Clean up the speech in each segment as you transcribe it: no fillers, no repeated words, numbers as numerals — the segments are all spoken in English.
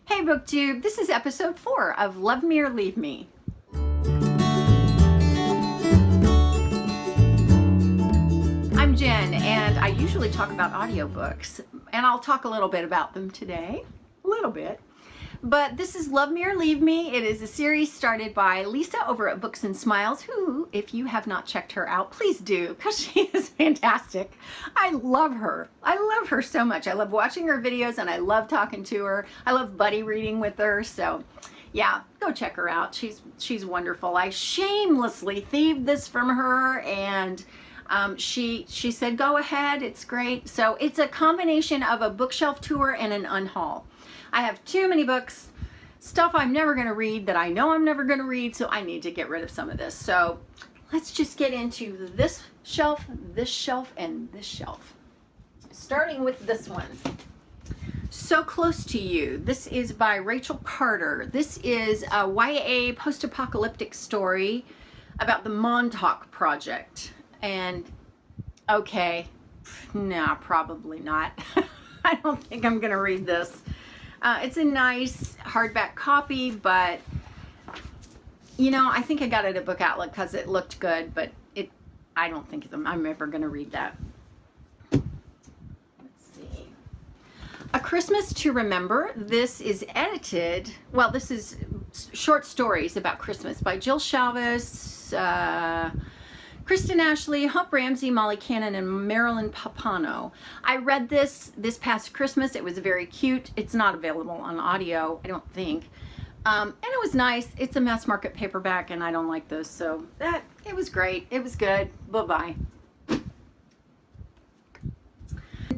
Hey BookTube, this is episode 4 of Love Me or Leave Me. I'm Jen, and I usually talk about audiobooks, and I'll talk a little bit about them today. A little bit. But this is Love Me or Leave Me. It is a series started by Lisa over at Books and Smiles, who, if you have not checked her out, please do, because she is fantastic. I love her. I love her so much. I love watching her videos, and I love talking to her. I love buddy reading with her, so yeah, go check her out. She's wonderful. I shamelessly thieved this from her, and she said, go ahead, it's great. So it's a combination of a bookshelf tour and an unhaul. I have too many books, stuff I'm never going to read that I know I'm never going to read, so I need to get rid of some of this. So let's just get into this shelf, and this shelf. Starting with this one. So Close to You. This is by Rachel Carter. This is a YA post-apocalyptic story about the Montauk Project. And okay, no, probably not. I don't think I'm going to read this. It's a nice hardback copy, but you know, I think I got it at Book Outlet because it looked good, but I don't think I'm ever going to read that. Let's see. A Christmas to Remember. This is edited, well, this is short stories about Christmas by Jill Chavez, Kristen Ashley, Hope Ramsey, Molly Cannon, and Marilyn Papano. I read this past Christmas. It was very cute. It's not available on audio, I don't think. And it was nice. It's a mass market paperback, and I don't like those, so it was great. It was good. Bye-bye.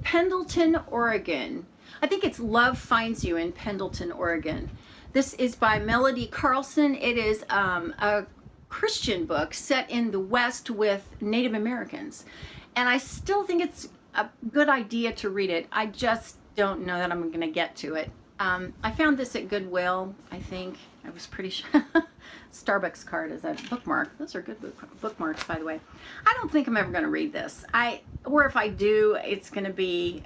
Pendleton, Oregon. I think it's Love Finds You in Pendleton, Oregon. This is by Melody Carlson. It is a Christian book set in the West with Native Americans, and I still think it's a good idea to read it. I just don't know that I'm going to get to it. I found this at Goodwill, I think. I was pretty sure. Starbucks card is a bookmark. Those are good bookmarks, by the way. I don't think I'm ever going to read this. Or if I do, it's going to be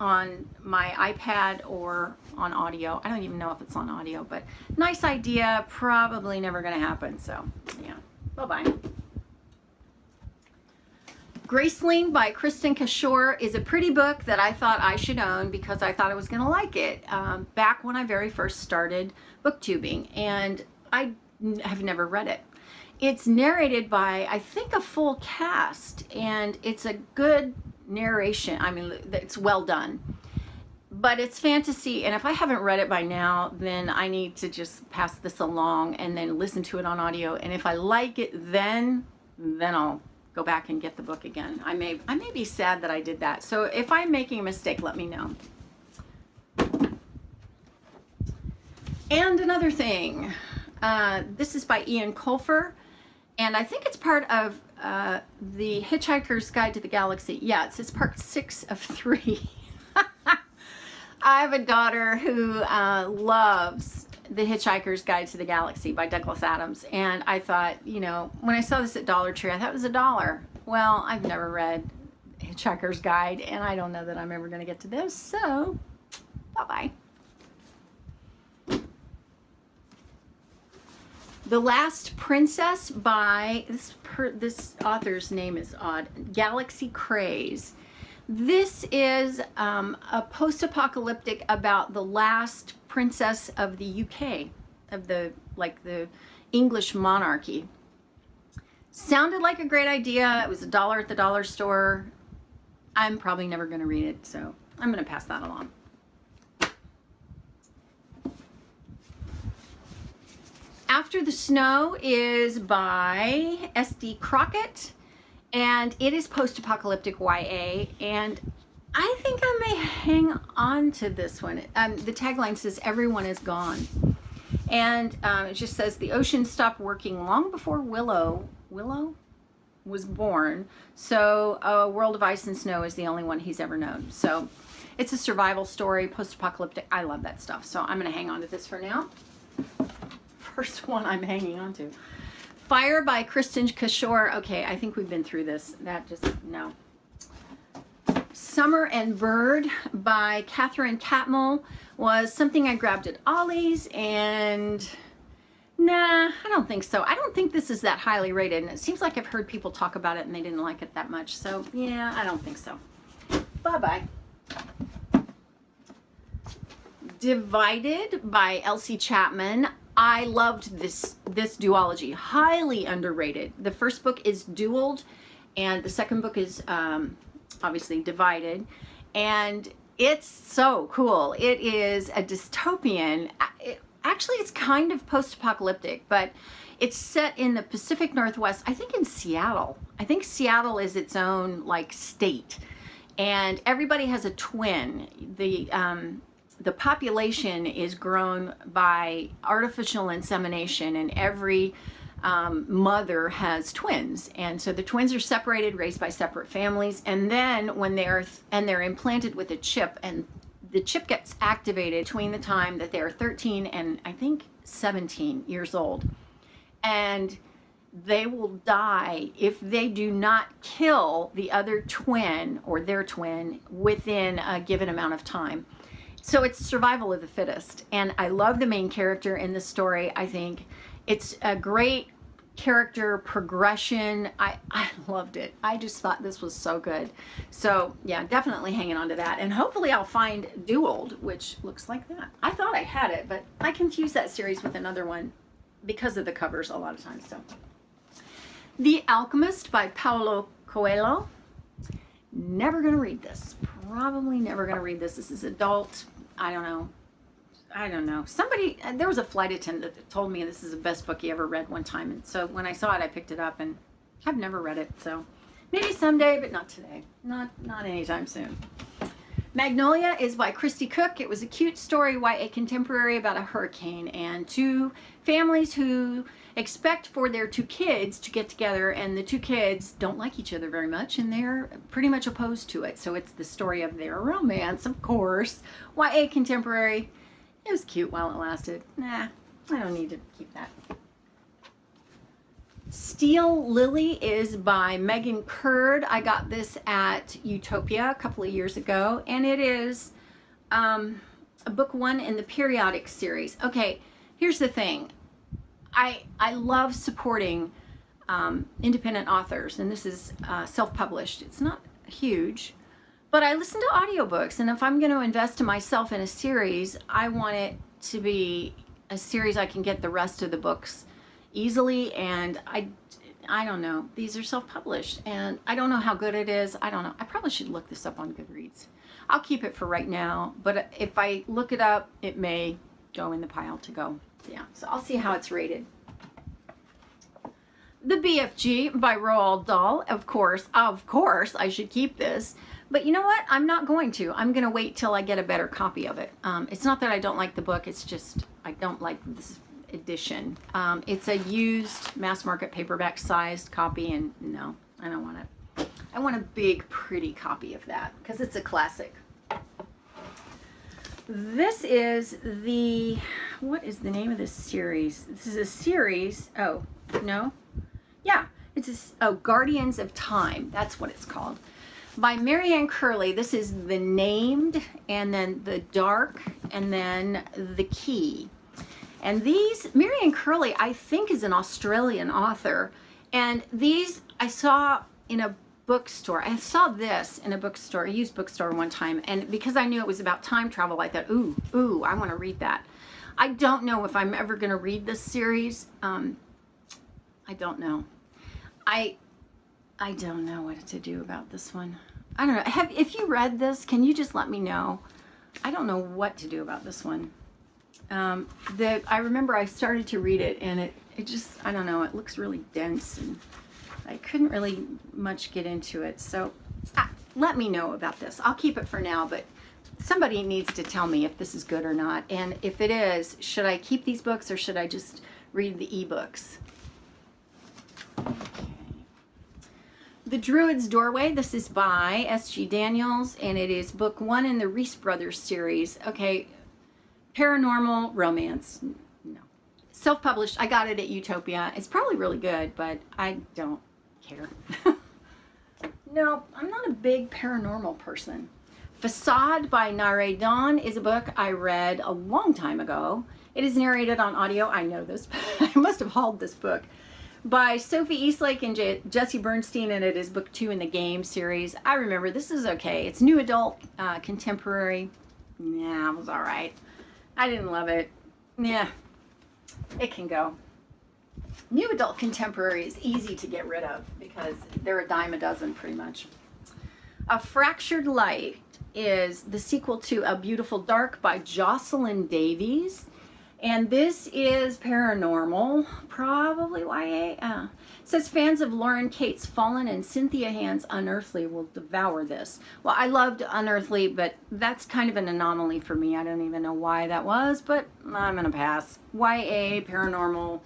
on my iPad or on audio. I don't even know if it's on audio, but nice idea, probably never going to happen. So yeah, bye-bye. Graceling by Kristen Cashore is a pretty book that I thought I should own because I thought I was going to like it back when I very first started booktubing, and I have never read it. It's narrated by, I think, a full cast, and it's a good narration. I mean, it's well done, but it's fantasy, and if I haven't read it by now, then I need to just pass this along and then listen to it on audio, and if I like it, then I'll go back and get the book again. I may be sad that I did that, so if I'm making a mistake, let me know. And another thing, this is by Eoin Colfer, and I think it's part of the Hitchhiker's Guide to the Galaxy. Yeah, it's part 6 of 3. I have a daughter who loves the Hitchhiker's Guide to the Galaxy by Douglas Adams, and I thought, you know, when I saw this at Dollar Tree, I thought it was $1. Well, I've never read Hitchhiker's Guide, and I don't know that I'm ever going to get to this, so bye-bye. The Last Princess by, this author's name is odd, Galaxy Craze. This is a post-apocalyptic about the last princess of the UK, of the English monarchy. Sounded like a great idea. It was $1 at the dollar store. I'm probably never going to read it, so I'm going to pass that along. After the Snow is by S.D. Crockett, and it is post-apocalyptic YA, and I think I may hang on to this one. The tagline says, "Everyone is gone," and it just says, the ocean stopped working long before Willow was born, so a world of ice and snow is the only one he's ever known. So it's a survival story, post-apocalyptic. I love that stuff, so I'm going to hang on to this for now. First one I'm hanging on to. Fire by Kristen Cashore. Okay, I think we've been through this. That just, no. Summer and Bird by Katherine Catmull was something I grabbed at Ollie's, and nah, I don't think so. I don't think this is that highly rated, and it seems like I've heard people talk about it and they didn't like it that much. So yeah, I don't think so. Bye-bye. Divided by Elsie Chapman. I loved this duology. Highly underrated. The first book is Dueled, and the second book is obviously Divided, and it's so cool. It is a dystopian. Actually, it's kind of post-apocalyptic, but it's set in the Pacific Northwest. I think in Seattle. I think Seattle is its own like state, and everybody has a twin. The population is grown by artificial insemination, and every mother has twins, and so the twins are separated, raised by separate families, and then when they're implanted with a chip, and the chip gets activated between the time that they're 13 and I think 17 years old, and they will die if they do not kill the other twin or their twin within a given amount of time. So it's survival of the fittest, and I love the main character in this story. I think it's a great character progression. I loved it. I just thought this was so good. So yeah, definitely hanging on to that, and hopefully I'll find Dueled, which looks like that. I thought I had it, but I confused that series with another one because of the covers a lot of times. So The Alchemist by Paulo Coehlo. Never gonna read this. Probably never gonna read this. This is adult. I don't know. Somebody, there was a flight attendant that told me this is the best book he ever read one time, and so when I saw it, I picked it up, and I've never read it, so maybe someday, but not today. Not anytime soon. Magnolia is by Kristi Cook. It was a cute story, YA contemporary, about a hurricane and two families who expect for their two kids to get together, and the two kids don't like each other very much, and they're pretty much opposed to it. So it's the story of their romance, of course. YA contemporary. It was cute while it lasted. Nah, I don't need to keep that. Steel Lily is by Megan Curd. I got this at Utopia a couple of years ago, and it is a book one in the periodic series. Okay, here's the thing. I love supporting independent authors, and this is self-published. It's not huge, but I listen to audiobooks, and if I'm going to invest in myself in a series, I want it to be a series I can get the rest of the books easily, and I don't know. These are self-published, and I don't know how good it is. I don't know. I probably should look this up on Goodreads. I'll keep it for right now, but if I look it up, it may go in the pile to go. Yeah, so I'll see how it's rated. The BFG by Roald Dahl. Of course, I should keep this. But you know what? I'm not going to. I'm going to wait till I get a better copy of it. It's not that I don't like the book. It's just I don't like this edition. It's a used mass market paperback sized copy, and no, I don't want it. I want a big, pretty copy of that because it's a classic. This is the, what is the name of this series? This is a series, oh, no? Yeah, it's Guardians of Time. That's what it's called. By Marianne Curley. This is The Named, and then The Dark, and then The Key. And these, Marianne Curley, I think is an Australian author. And these I saw in a bookstore. I saw this in a bookstore, a used bookstore one time, and because I knew it was about time travel, I thought, ooh, I want to read that. I don't know if I'm ever going to read this series. I don't know. I don't know what to do about this one. I don't know. If you read this, can you just let me know? I don't know what to do about this one. I remember I started to read it, and it just, I don't know, it looks really dense, and I couldn't really much get into it. So let me know about this. I'll keep it for now, but somebody needs to tell me if this is good or not. And if it is, should I keep these books or should I just read the ebooks? Okay. The Druid's Doorway. This is by S.G. Daniels, and it is book one in the Reese Brothers series. Okay, paranormal romance. No. Self-published. I got it at Utopia. It's probably really good, but I don't care. No, I'm not a big paranormal person. Facade by Nyrae Dawn is a book I read a long time ago. It is narrated on audio. I know this. I must have hauled this book. By Sophie Eastlake and Jesse Bernstein, and it is book 2 in the Game series. I remember this is okay. It's new adult, contemporary. Yeah, it was all right. I didn't love it. Yeah, it can go. New adult contemporary is easy to get rid of because they're a dime a dozen pretty much. A Fractured Light is the sequel to A Beautiful Dark by Jocelyn Davies. And this is paranormal, probably YA. It says fans of Lauren Kate's Fallen and Cynthia Hand's Unearthly will devour this. Well, I loved Unearthly, but that's kind of an anomaly for me. I don't even know why that was, but I'm gonna pass. YA, paranormal,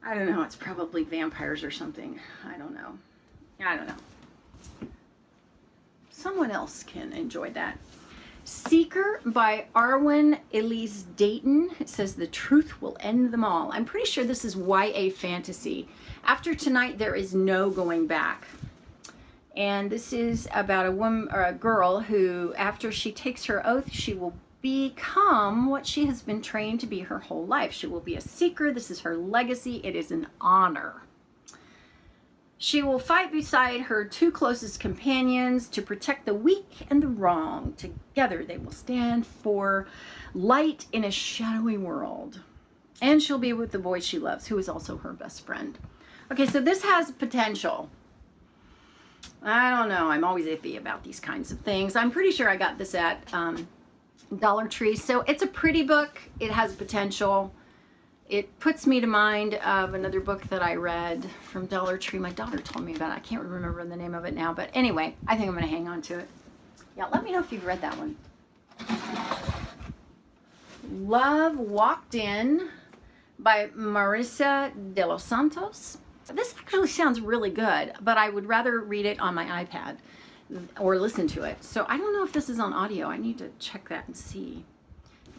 I don't know, it's probably vampires or something. I don't know. Someone else can enjoy that. Seeker by Arwen Elys Dayton. It says the truth will end them all. I'm pretty sure this is YA fantasy. After tonight, there is no going back. And this is about a woman or a girl who, after she takes her oath, she will become what she has been trained to be her whole life. She will be a seeker. This is her legacy. It is an honor. She will fight beside her 2 closest companions to protect the weak and the wrong. Together they will stand for light in a shadowy world. And she'll be with the boy she loves, who is also her best friend. Okay, so this has potential. I don't know. I'm always iffy about these kinds of things. I'm pretty sure I got this at Dollar Tree. So it's a pretty book. It has potential. It puts me to mind of another book that I read from Dollar Tree. My daughter told me about it. I can't remember the name of it now. But anyway, I think I'm going to hang on to it. Yeah, let me know if you've read that one. Love Walked In by Marisa de los Santos. This actually sounds really good, but I would rather read it on my iPad or listen to it. So I don't know if this is on audio. I need to check that and see.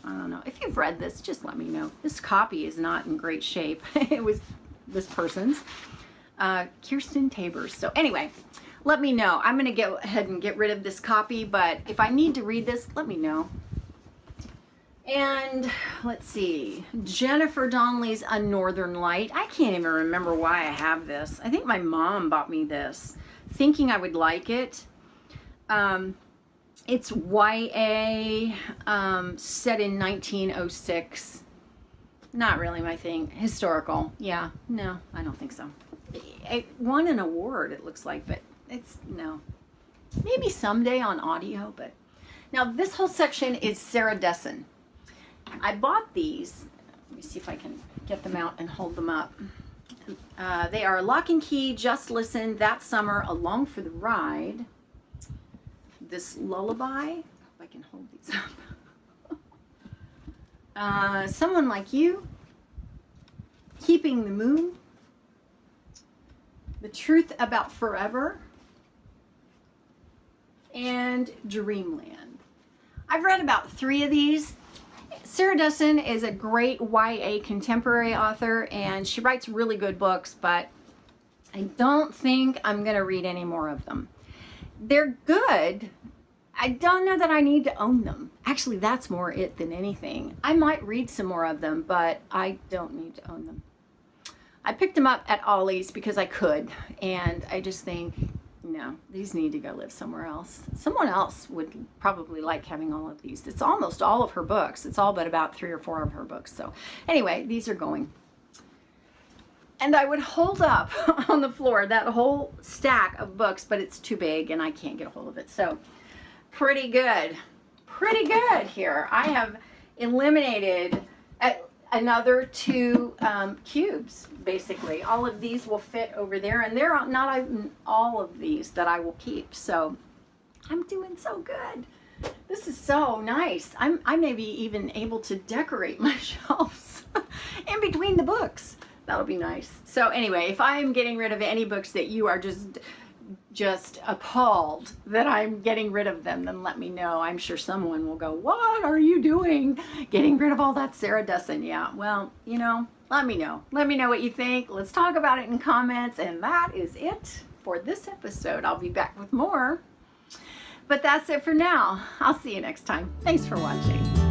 I don't know. If you've read this, just let me know. This copy is not in great shape. It was this person's. Kirsten Tabers. So anyway, let me know. I'm going to go ahead and get rid of this copy, but if I need to read this, let me know. And let's see. Jennifer Donnelly's A Northern Light. I can't even remember why I have this. I think my mom bought me this, thinking I would like it. It's YA, set in 1906. Not really my thing. Historical. Yeah, no, I don't think so. It won an award, it looks like, but it's, no. Maybe someday on audio, but. Now, this whole section is Sarah Dessen. I bought these. Let me see if I can get them out and hold them up. They are Lock and Key, Just Listen, That Summer, Along for the Ride. This Lullaby. I hope I can hold these up. Someone Like You. Keeping the Moon. The Truth About Forever. And Dreamland. I've read about 3 of these. Sarah Dessen is a great YA contemporary author, and she writes really good books, but I don't think I'm going to read any more of them. They're good. I don't know that I need to own them. Actually, that's more it than anything. I might read some more of them, but I don't need to own them. I picked them up at Ollie's because I could, and I just think, no, these need to go live somewhere else. Someone else would probably like having all of these. It's almost all of her books. It's all but about 3 or 4 of her books. So anyway, these are going. And I would hold up on the floor that whole stack of books, but it's too big and I can't get a hold of it. So pretty good. Pretty good here. I have eliminated another 2 cubes, basically. All of these will fit over there, and there are not even all of these that I will keep. So I'm doing so good. This is so nice. I may be even able to decorate my shelves in between the books. That'll be nice. So anyway, if I am getting rid of any books that you are just appalled that I'm getting rid of them, then let me know. I'm sure someone will go, what are you doing? Getting rid of all that Sarah Dessen. Yeah, well, you know, let me know. Let me know what you think. Let's talk about it in comments, and that is it for this episode. I'll be back with more. But that's it for now. I'll see you next time. Thanks for watching.